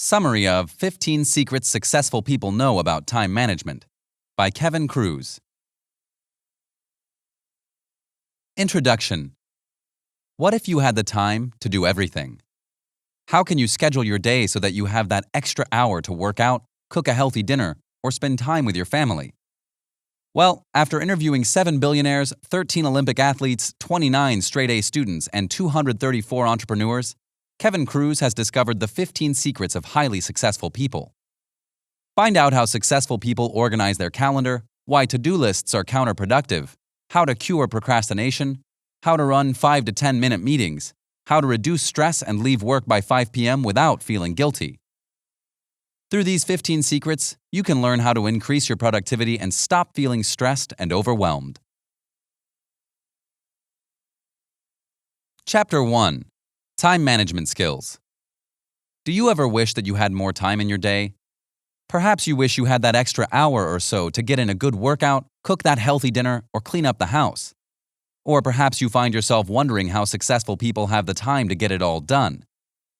Summary of 15 Secrets Successful People Know About Time Management by Kevin Kruse. Introduction. What if you had the time to do everything? How can you schedule your day so that you have that extra hour to work out, cook a healthy dinner, or spend time with your family? Well, after interviewing 7 billionaires, 13 Olympic athletes, 29 straight-A students, and 234 entrepreneurs, Kevin Kruse has discovered the 15 secrets of highly successful people. Find out how successful people organize their calendar, why to-do lists are counterproductive, how to cure procrastination, how to run 5 to 10-minute meetings, how to reduce stress and leave work by 5 p.m. without feeling guilty. Through these 15 secrets, you can learn how to increase your productivity and stop feeling stressed and overwhelmed. Chapter 1. Time Management Skills. Do you ever wish that you had more time in your day? Perhaps you wish you had that extra hour or so to get in a good workout, cook that healthy dinner, or clean up the house. Or perhaps you find yourself wondering how successful people have the time to get it all done.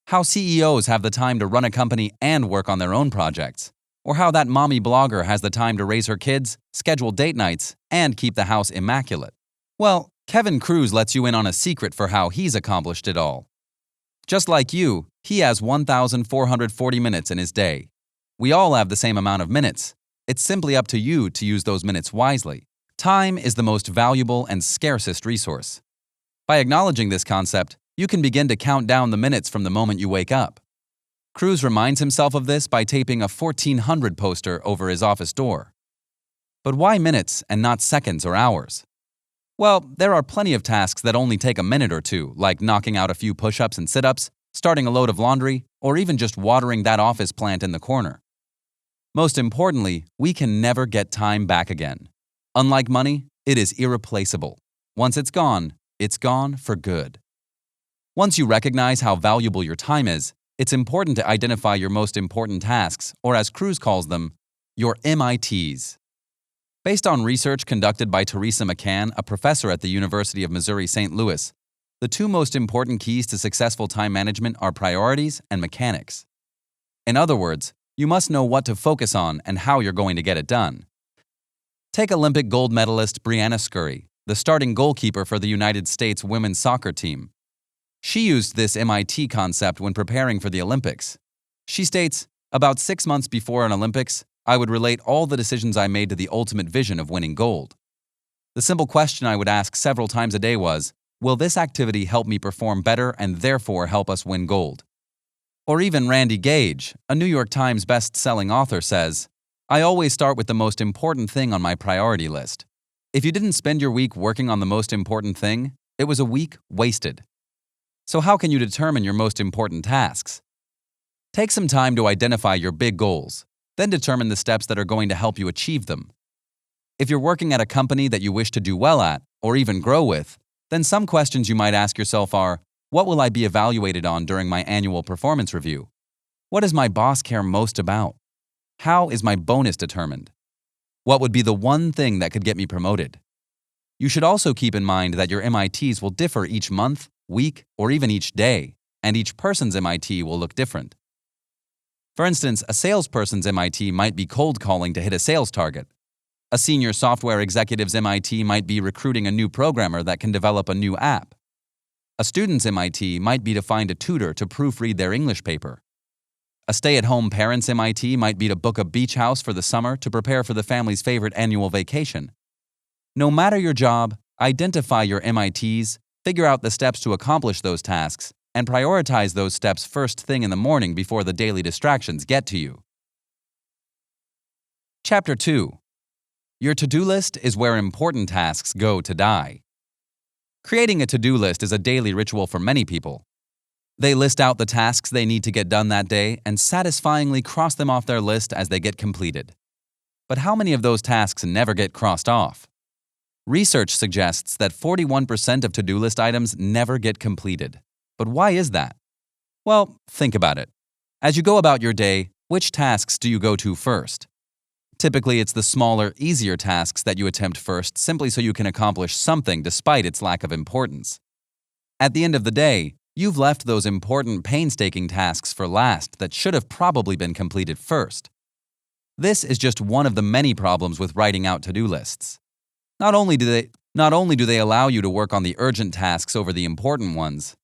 How CEOs have the time to run a company and work on their own projects. Or how that mommy blogger has the time to raise her kids, schedule date nights, and keep the house immaculate. Well, Kevin Kruse lets you in on a secret for how he's accomplished it all. Just like you, he has 1,440 minutes in his day. We all have the same amount of minutes. It's simply up to you to use those minutes wisely. Time is the most valuable and scarcest resource. By acknowledging this concept, you can begin to count down the minutes from the moment you wake up. Kruse reminds himself of this by taping a 1400 poster over his office door. But why minutes and not seconds or hours? Well, there are plenty of tasks that only take a minute or two, like knocking out a few push-ups and sit-ups, starting a load of laundry, or even just watering that office plant in the corner. Most importantly, we can never get time back again. Unlike money, it is irreplaceable. Once it's gone for good. Once you recognize how valuable your time is, it's important to identify your most important tasks, or as Kruse calls them, your MITs. Based on research conducted by Teresa McCann, a professor at the University of Missouri St. Louis, the two most important keys to successful time management are priorities and mechanics. In other words, you must know what to focus on and how you're going to get it done. Take Olympic gold medalist Brianna Scurry, the starting goalkeeper for the United States women's soccer team. She used this MIT concept when preparing for the Olympics. She states, "About 6 months before an Olympics, I would relate all the decisions I made to the ultimate vision of winning gold. The simple question I would ask several times a day was, will this activity help me perform better and therefore help us win gold?" Or even Randy Gage, a New York Times best-selling author, says, "I always start with the most important thing on my priority list. If you didn't spend your week working on the most important thing, it was a week wasted." So how can you determine your most important tasks? Take some time to identify your big goals, then determine the steps that are going to help you achieve them. If you're working at a company that you wish to do well at, or even grow with, then some questions you might ask yourself are, what will I be evaluated on during my annual performance review? What does my boss care most about? How is my bonus determined? What would be the one thing that could get me promoted? You should also keep in mind that your MITs will differ each month, week, or even each day, and each person's MIT will look different. For instance, a salesperson's MIT might be cold calling to hit a sales target. A senior software executive's MIT might be recruiting a new programmer that can develop a new app. A student's MIT might be to find a tutor to proofread their English paper. A stay-at-home parent's MIT might be to book a beach house for the summer to prepare for the family's favorite annual vacation. No matter your job, identify your MITs, figure out the steps to accomplish those tasks, and prioritize those steps first thing in the morning before the daily distractions get to you. Chapter 2. Your to-do list is where important tasks go to die. Creating a to-do list is a daily ritual for many people. They list out the tasks they need to get done that day and satisfyingly cross them off their list as they get completed. But how many of those tasks never get crossed off? Research suggests that 41% of to-do list items never get completed. But why is that? Well, think about it. As you go about your day, which tasks do you go to first? Typically, it's the smaller, easier tasks that you attempt first simply so you can accomplish something despite its lack of importance. At the end of the day, You've left those important, painstaking tasks for last that should have probably been completed first. This is just one of the many problems with writing out to-do lists. Not only do they allow you to work on the urgent tasks over the important ones,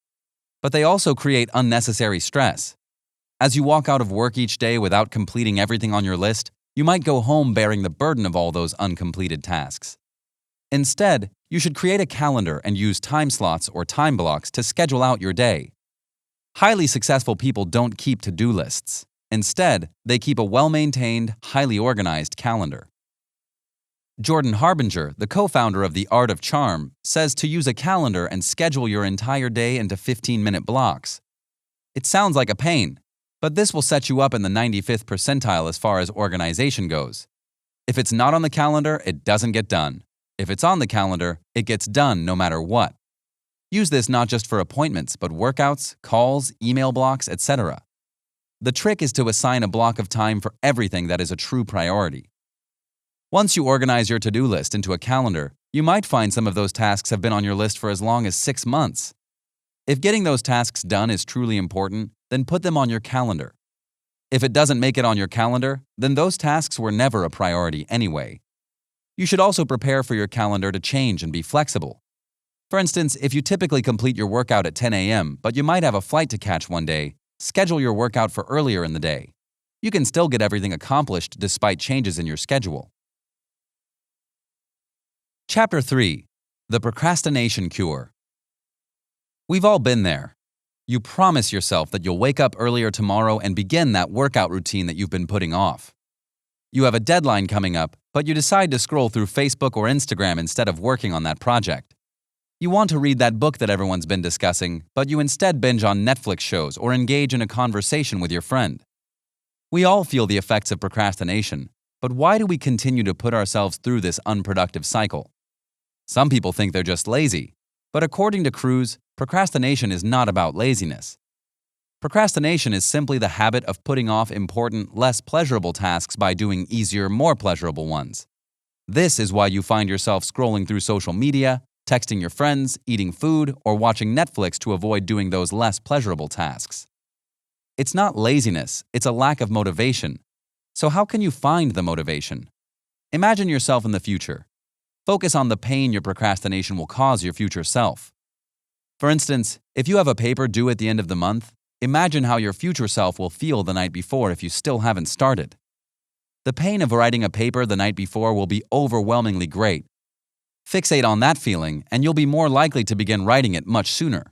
but they also create unnecessary stress. As you walk out of work each day without completing everything on your list, you might go home bearing the burden of all those uncompleted tasks. Instead, you should create a calendar and use time slots or time blocks to schedule out your day. Highly successful people don't keep to-do lists. Instead, they keep a well-maintained, highly organized calendar. Jordan Harbinger, the co-founder of The Art of Charm, says to use a calendar and schedule your entire day into 15-minute blocks. It sounds like a pain, but this will set you up in the 95th percentile as far as organization goes. If it's not on the calendar, it doesn't get done. If it's on the calendar, it gets done no matter what. Use this not just for appointments, but workouts, calls, email blocks, etc. The trick is to assign a block of time for everything that is a true priority. Once you organize your to-do list into a calendar, you might find some of those tasks have been on your list for as long as 6 months. If getting those tasks done is truly important, then put them on your calendar. If it doesn't make it on your calendar, then those tasks were never a priority anyway. You should also prepare for your calendar to change and be flexible. For instance, if you typically complete your workout at 10 a.m., but you might have a flight to catch one day, schedule your workout for earlier in the day. You can still get everything accomplished despite changes in your schedule. Chapter 3. The Procrastination Cure. We've all been there. You promise yourself that you'll wake up earlier tomorrow and begin that workout routine that you've been putting off. You have a deadline coming up, but you decide to scroll through Facebook or Instagram instead of working on that project. You want to read that book that everyone's been discussing, but you instead binge on Netflix shows or engage in a conversation with your friend. We all feel the effects of procrastination, but why do we continue to put ourselves through this unproductive cycle? Some people think they're just lazy, but according to Kruse, procrastination is not about laziness. Procrastination is simply the habit of putting off important, less pleasurable tasks by doing easier, more pleasurable ones. This is why you find yourself scrolling through social media, texting your friends, eating food, or watching Netflix to avoid doing those less pleasurable tasks. It's not laziness, it's a lack of motivation. So how can you find the motivation? Imagine yourself in the future. Focus on the pain your procrastination will cause your future self. For instance, if you have a paper due at the end of the month, imagine how your future self will feel the night before if you still haven't started. The pain of writing a paper the night before will be overwhelmingly great. Fixate on that feeling, and you'll be more likely to begin writing it much sooner.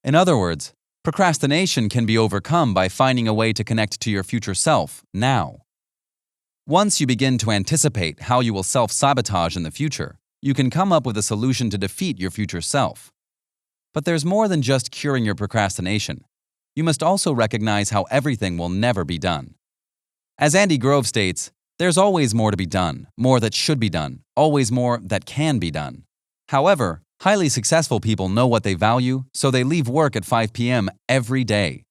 In other words, procrastination can be overcome by finding a way to connect to your future self now. Once you begin to anticipate how you will self-sabotage in the future, you can come up with a solution to defeat your future self. But there's more than just curing your procrastination. You must also recognize how everything will never be done. As Andy Grove states, there's always more to be done, more that should be done, always more that can be done. However, highly successful people know what they value, so they leave work at 5 p.m. every day.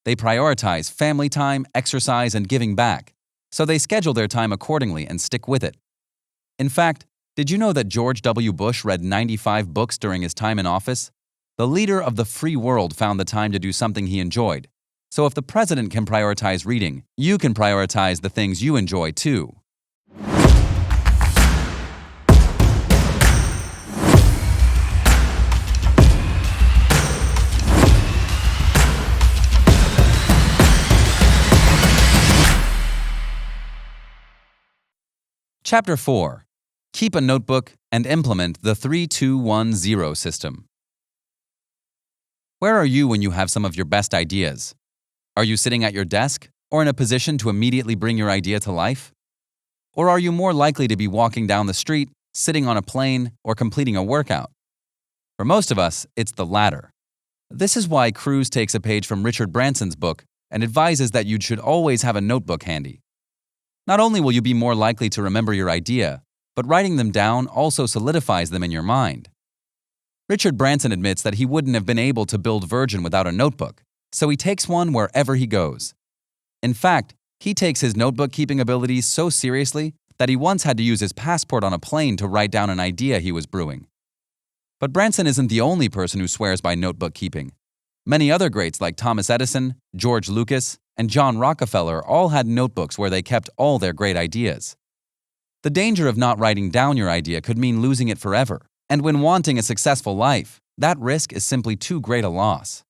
They prioritize family time, exercise, and giving back, so they schedule their time accordingly and stick with it. In fact, did you know that George W. Bush read 95 books during his time in office? The leader of the free world found the time to do something he enjoyed. So if the president can prioritize reading, you can prioritize the things you enjoy too. Chapter 4. Keep a notebook and implement the 3-2-1-0 system. Where are you when you have some of your best ideas? Are you sitting at your desk or in a position to immediately bring your idea to life? Or are you more likely to be walking down the street, sitting on a plane, or completing a workout? For most of us, it's the latter. This is why Kruse takes a page from Richard Branson's book and advises that you should always have a notebook handy. Not only will you be more likely to remember your idea, but writing them down also solidifies them in your mind. Richard Branson admits that he wouldn't have been able to build Virgin without a notebook, so he takes one wherever he goes. In fact, he takes his notebook-keeping abilities so seriously that he once had to use his passport on a plane to write down an idea he was brewing. But Branson isn't the only person who swears by notebook keeping. Many other greats like Thomas Edison, George Lucas, and John Rockefeller all had notebooks where they kept all their great ideas. The danger of not writing down your idea could mean losing it forever, and when wanting a successful life, that risk is simply too great a loss.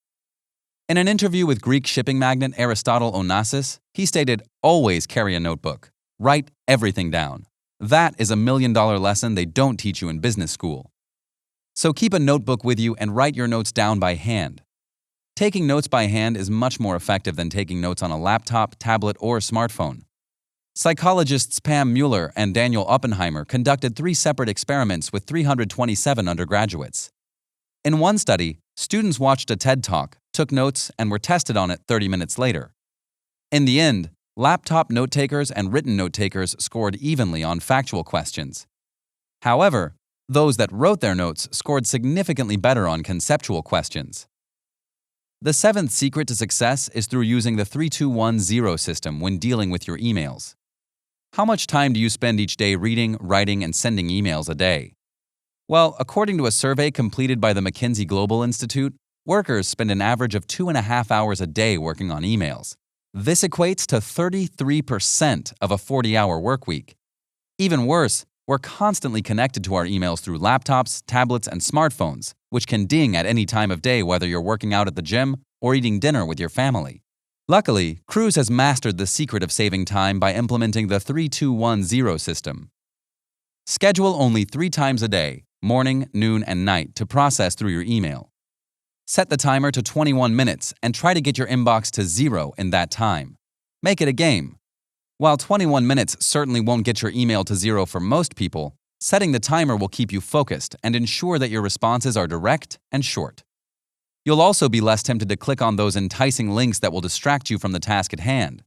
In an interview with Greek shipping magnate Aristotle Onassis, he stated, "Always carry a notebook. Write everything down. That is $1 million lesson they don't teach you in business school." So keep a notebook with you and write your notes down by hand. Taking notes by hand is much more effective than taking notes on a laptop, tablet, or smartphone. Psychologists Pam Mueller and Daniel Oppenheimer conducted 3 separate experiments with 327 undergraduates. In one study, students watched a TED Talk, took notes, and were tested on it 30 minutes later. In the end, laptop note-takers and written note-takers scored evenly on factual questions. However, those that wrote their notes scored significantly better on conceptual questions. The 7th secret to success is through using the 3-2-1-0 system when dealing with your emails. How much time do you spend each day reading, writing, and sending emails a day? Well, according to a survey completed by the McKinsey Global Institute, workers spend an average of 2.5 hours a day working on emails. This equates to 33% of a 40-hour work week. Even worse, we're constantly connected to our emails through laptops, tablets, and smartphones, which can ding at any time of day whether you're working out at the gym or eating dinner with your family. Luckily, Kruse has mastered the secret of saving time by implementing the 3-2-1-0 system. Schedule only 3 times a day, morning, noon, and night, to process through your email. Set the timer to 21 minutes and try to get your inbox to 0 in that time. Make it a game. While 21 minutes certainly won't get your email to 0 for most people, setting the timer will keep you focused and ensure that your responses are direct and short. You'll also be less tempted to click on those enticing links that will distract you from the task at hand.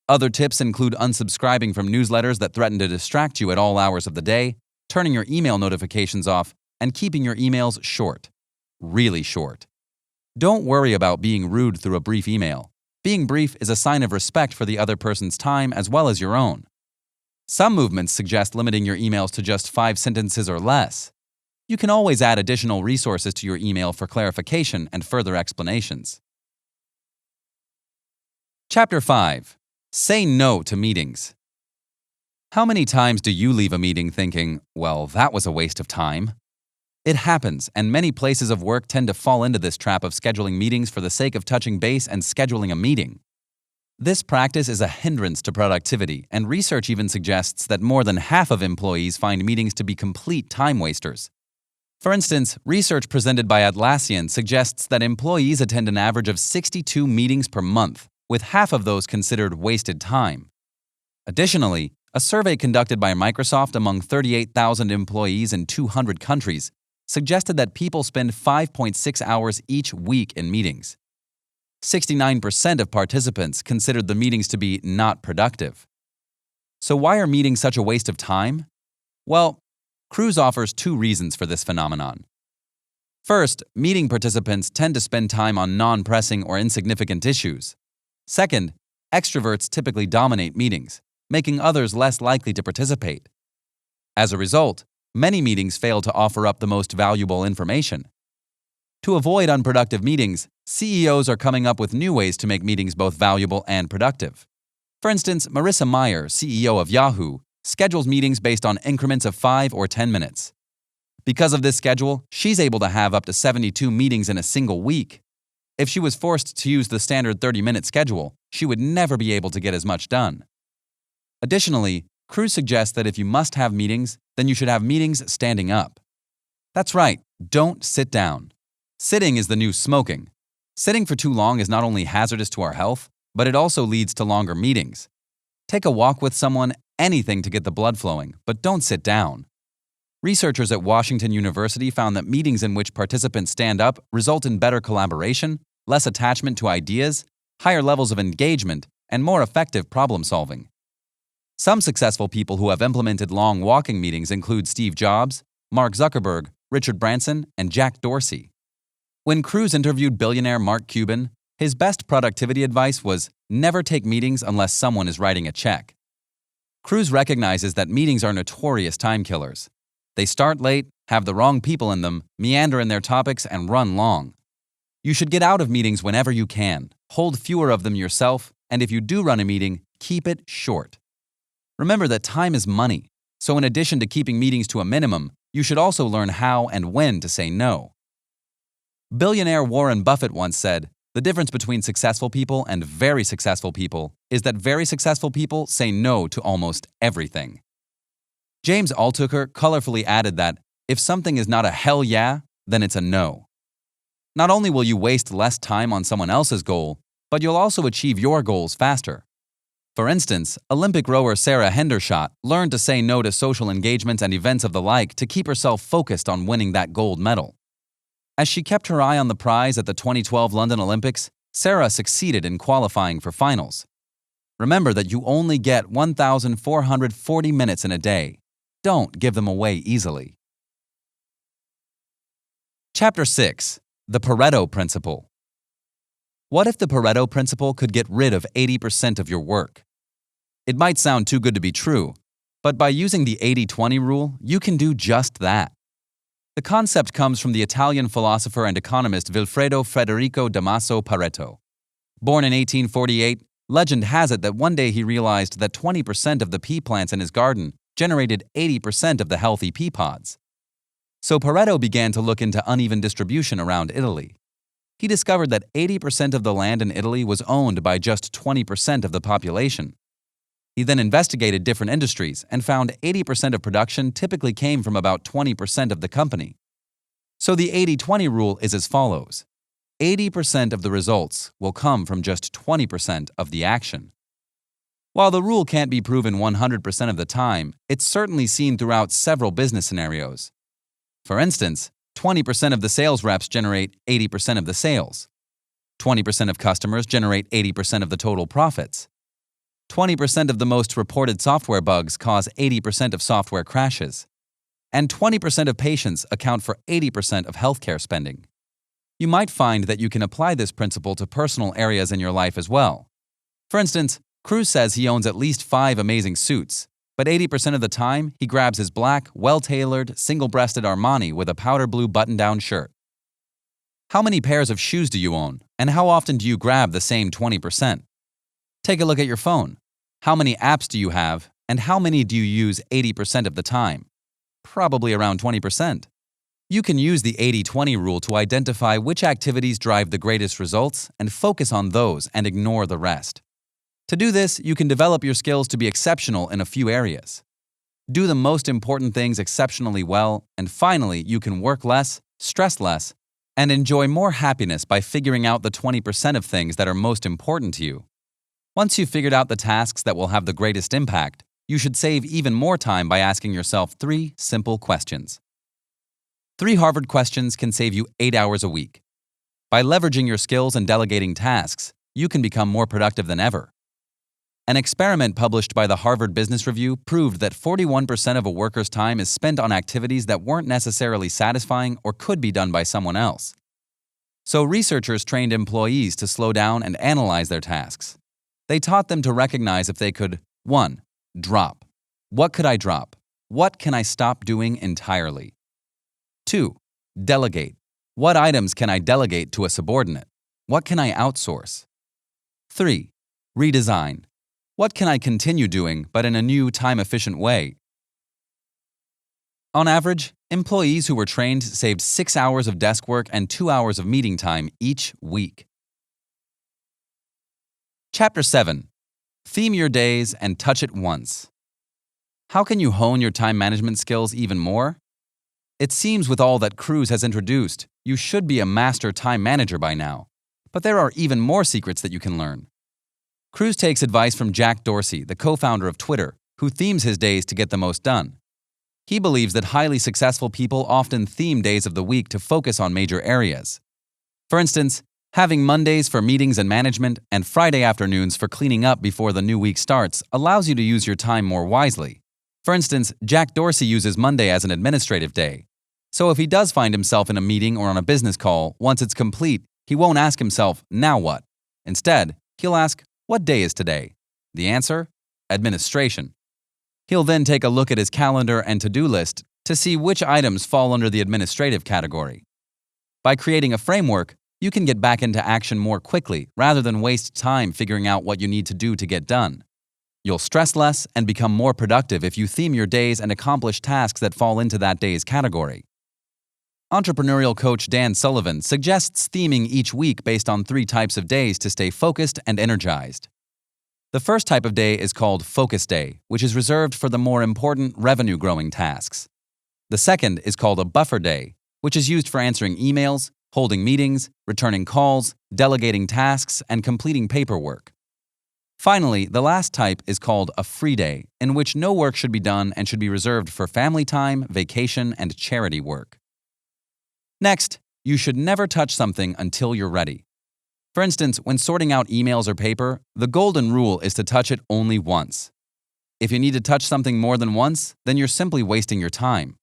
Other tips include unsubscribing from newsletters that threaten to distract you at all hours of the day, turning your email notifications off, and keeping your emails short. Really short. Don't worry about being rude through a brief email. Being brief is a sign of respect for the other person's time as well as your own. Some movements suggest limiting your emails to just 5 sentences or less. You can always add additional resources to your email for clarification and further explanations. Chapter 5. Say no to meetings. How many times do you leave a meeting thinking, "Well, that was a waste of time"? It happens, and many places of work tend to fall into this trap of scheduling meetings for the sake of touching base and scheduling a meeting. This practice is a hindrance to productivity, and research even suggests that more than half of employees find meetings to be complete time wasters. For instance, research presented by Atlassian suggests that employees attend an average of 62 meetings per month, with half of those considered wasted time. Additionally, a survey conducted by Microsoft among 38,000 employees in 200 countries suggested that people spend 5.6 hours each week in meetings. 69% of participants considered the meetings to be not productive. So why are meetings such a waste of time? Well, Kruse offers 2 reasons for this phenomenon. First, meeting participants tend to spend time on non-pressing or insignificant issues. Second, extroverts typically dominate meetings, making others less likely to participate. As a result, many meetings fail to offer up the most valuable information. To avoid unproductive meetings, CEOs are coming up with new ways to make meetings both valuable and productive. For instance, Marissa Mayer, CEO of Yahoo, schedules meetings based on increments of 5 or 10 minutes. Because of this schedule, she's able to have up to 72 meetings in a single week. If she was forced to use the standard 30-minute schedule, she would never be able to get as much done. Additionally, Kruse suggests that if you must have meetings, then you should have meetings standing up. That's right, don't sit down. Sitting is the new smoking. Sitting for too long is not only hazardous to our health, but it also leads to longer meetings. Take a walk with someone, anything to get the blood flowing, but don't sit down. Researchers at Washington University found that meetings in which participants stand up result in better collaboration, less attachment to ideas, higher levels of engagement, and more effective problem solving. Some successful people who have implemented long walking meetings include Steve Jobs, Mark Zuckerberg, Richard Branson, and Jack Dorsey. When Kruse interviewed billionaire Mark Cuban, his best productivity advice was never take meetings unless someone is writing a check. Kruse recognizes that meetings are notorious time killers. They start late, have the wrong people in them, meander in their topics, and run long. You should get out of meetings whenever you can, hold fewer of them yourself, and if you do run a meeting, keep it short. Remember that time is money, so in addition to keeping meetings to a minimum, you should also learn how and when to say no. Billionaire Warren Buffett once said, "The difference between successful people and very successful people is that very successful people say no to almost everything." James Altucher colorfully added that, "If something is not a hell yeah, then it's a no." Not only will you waste less time on someone else's goal, but you'll also achieve your goals faster. For instance, Olympic rower Sarah Hendershot learned to say no to social engagements and events of the like to keep herself focused on winning that gold medal. As she kept her eye on the prize at the 2012 London Olympics, Sarah succeeded in qualifying for finals. Remember that you only get 1,440 minutes in a day. Don't give them away easily. Chapter 6. The Pareto Principle. What if the Pareto Principle could get rid of 80% of your work? It might sound too good to be true, but by using the 80-20 rule, you can do just that. The concept comes from the Italian philosopher and economist Vilfredo Federico Damaso Pareto. Born in 1848, legend has it that one day he realized that 20% of the pea plants in his garden generated 80% of the healthy pea pods. So Pareto began to look into uneven distribution around Italy. He discovered that 80% of the land in Italy was owned by just 20% of the population. He then investigated different industries and found 80% of production typically came from about 20% of the company. So the 80-20 rule is as follows. 80% of the results will come from just 20% of the action. While the rule can't be proven 100% of the time, it's certainly seen throughout several business scenarios. For instance, 20% of the sales reps generate 80% of the sales. 20% of customers generate 80% of the total profits. 20% of the most reported software bugs cause 80% of software crashes. And 20% of patients account for 80% of healthcare spending. You might find that you can apply this principle to personal areas in your life as well. For instance, Kruse says he owns at least 5 amazing suits, but 80% of the time he grabs his black, well-tailored, single-breasted Armani with a powder blue button-down shirt. How many pairs of shoes do you own, and how often do you grab the same 20%? Take a look at your phone. How many apps do you have, and how many do you use 80% of the time? Probably around 20%. You can use the 80-20 rule to identify which activities drive the greatest results and focus on those and ignore the rest. To do this, you can develop your skills to be exceptional in a few areas. Do the most important things exceptionally well, and finally, you can work less, stress less, and enjoy more happiness by figuring out the 20% of things that are most important to you. Once you've figured out the tasks that will have the greatest impact, you should save even more time by asking yourself 3 simple questions. 3 Harvard questions can save you 8 hours a week. By leveraging your skills and delegating tasks, you can become more productive than ever. An experiment published by the Harvard Business Review proved that 41% of a worker's time is spent on activities that weren't necessarily satisfying or could be done by someone else. So researchers trained employees to slow down and analyze their tasks. They taught them to recognize if they could 1. Drop. What could I drop? What can I stop doing entirely? 2. Delegate. What items can I delegate to a subordinate? What can I outsource? 3. Redesign. What can I continue doing but in a new, time-efficient way? On average, employees who were trained saved 6 hours of desk work and 2 hours of meeting time each week. Chapter 7. Theme your days and touch it once. How can you hone your time management skills even more? It seems with all that Kruse has introduced, you should be a master time manager by now. But there are even more secrets that you can learn. Kruse takes advice from Jack Dorsey, the co-founder of Twitter, who themes his days to get the most done. He believes that highly successful people often theme days of the week to focus on major areas. For instance, having Mondays for meetings and management and Friday afternoons for cleaning up before the new week starts allows you to use your time more wisely. For instance, Jack Dorsey uses Monday as an administrative day. So if he does find himself in a meeting or on a business call, once it's complete, he won't ask himself, "Now what?" Instead, he'll ask, "What day is today?" The answer? Administration. He'll then take a look at his calendar and to-do list to see which items fall under the administrative category. By creating a framework, You can get back into action more quickly rather than waste time figuring out what you need to do to get done. You'll stress less and become more productive if you theme your days and accomplish tasks that fall into that day's category. Entrepreneurial coach Dan Sullivan suggests theming each week based on 3 types of days to stay focused and energized. The first type of day is called Focus Day, which is reserved for the more important revenue-growing tasks. The second is called a Buffer Day, which is used for answering emails, holding meetings, returning calls, delegating tasks, and completing paperwork. Finally, the last type is called a Free Day, in which no work should be done and should be reserved for family time, vacation, and charity work. Next, you should never touch something until you're ready. For instance, when sorting out emails or paper, the golden rule is to touch it only once. If you need to touch something more than once, then you're simply wasting your time.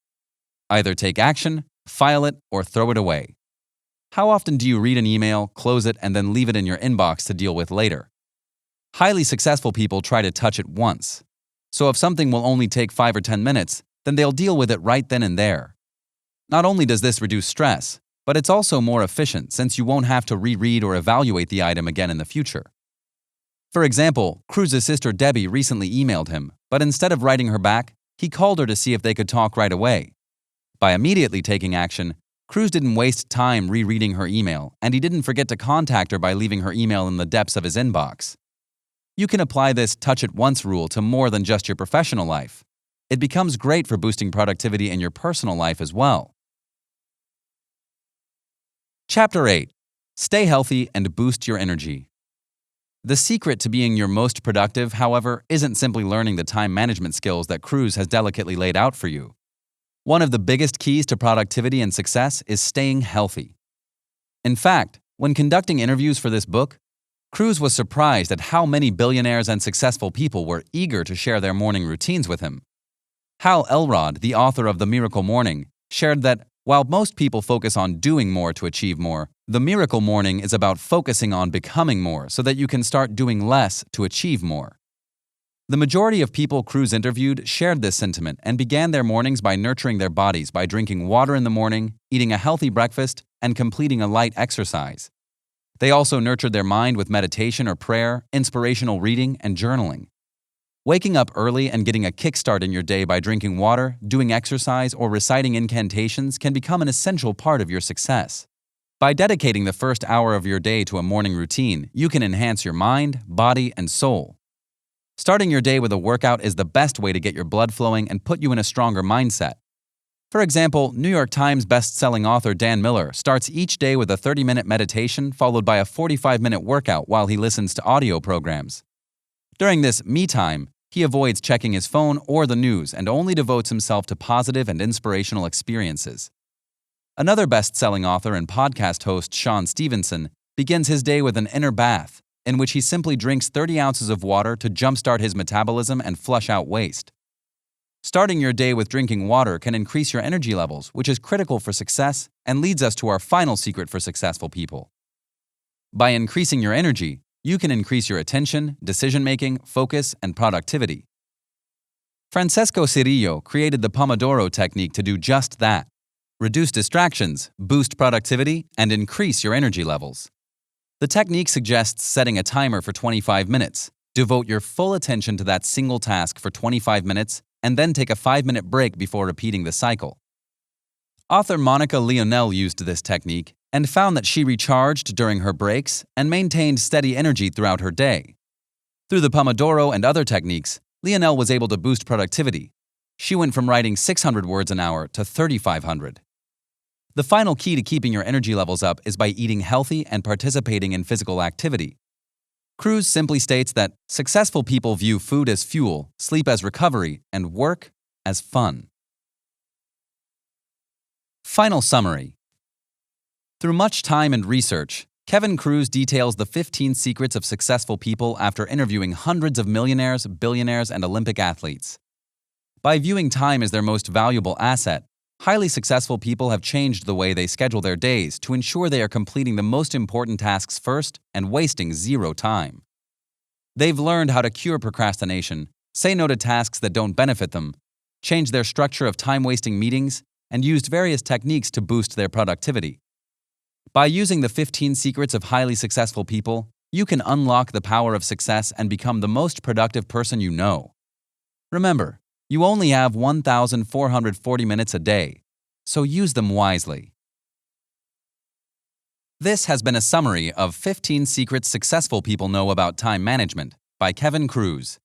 Either take action, file it, or throw it away. How often do you read an email, close it, and then leave it in your inbox to deal with later? Highly successful people try to touch it once. So if something will only take 5 or 10 minutes, then they'll deal with it right then and there. Not only does this reduce stress, but it's also more efficient since you won't have to reread or evaluate the item again in the future. For example, Kruse's sister Debbie recently emailed him, but instead of writing her back, he called her to see if they could talk right away. By immediately taking action, Kruse didn't waste time rereading her email, and he didn't forget to contact her by leaving her email in the depths of his inbox. You can apply this touch-it-once rule to more than just your professional life. It becomes great for boosting productivity in your personal life as well. Chapter 8. Stay healthy and boost your energy. The secret to being your most productive, however, isn't simply learning the time management skills that Kruse has delicately laid out for you. One of the biggest keys to productivity and success is staying healthy. In fact, when conducting interviews for this book, Kruse was surprised at how many billionaires and successful people were eager to share their morning routines with him. Hal Elrod, the author of The Miracle Morning, shared that while most people focus on doing more to achieve more, the miracle morning is about focusing on becoming more so that you can start doing less to achieve more. The majority of people Kruse interviewed shared this sentiment and began their mornings by nurturing their bodies by drinking water in the morning, eating a healthy breakfast, and completing a light exercise. They also nurtured their mind with meditation or prayer, inspirational reading, and journaling. Waking up early and getting a kickstart in your day by drinking water, doing exercise, or reciting incantations can become an essential part of your success. By dedicating the first hour of your day to a morning routine, you can enhance your mind, body, and soul. Starting your day with a workout is the best way to get your blood flowing and put you in a stronger mindset. For example, New York Times best-selling author Dan Miller starts each day with a 30-minute meditation followed by a 45-minute workout while he listens to audio programs. During this me time, he avoids checking his phone or the news and only devotes himself to positive and inspirational experiences. Another best-selling author and podcast host, Sean Stevenson, begins his day with an inner bath, in which he simply drinks 30 ounces of water to jumpstart his metabolism and flush out waste. Starting your day with drinking water can increase your energy levels, which is critical for success and leads us to our final secret for successful people. By increasing your energy, you can increase your attention, decision-making, focus, and productivity. Francesco Cirillo created the Pomodoro technique to do just that: reduce distractions, boost productivity, and increase your energy levels. The technique suggests setting a timer for 25 minutes. Devote your full attention to that single task for 25 minutes and then take a 5-minute break before repeating the cycle. Author Monica Lionel used this technique and found that she recharged during her breaks and maintained steady energy throughout her day. Through the Pomodoro and other techniques, Lionel was able to boost productivity. She went from writing 600 words an hour to 3,500. The final key to keeping your energy levels up is by eating healthy and participating in physical activity. Kruse simply states that successful people view food as fuel, sleep as recovery, and work as fun. Final summary. Through much time and research, Kevin Kruse details the 15 secrets of successful people after interviewing hundreds of millionaires, billionaires, and Olympic athletes. By viewing time as their most valuable asset, highly successful people have changed the way they schedule their days to ensure they are completing the most important tasks first and wasting zero time. They've learned how to cure procrastination, say no to tasks that don't benefit them, change their structure of time-wasting meetings, and used various techniques to boost their productivity. By using the 15 secrets of highly successful people, you can unlock the power of success and become the most productive person you know. Remember, you only have 1,440 minutes a day, so use them wisely. This has been a summary of 15 secrets successful people know about time management by Kevin Kruse.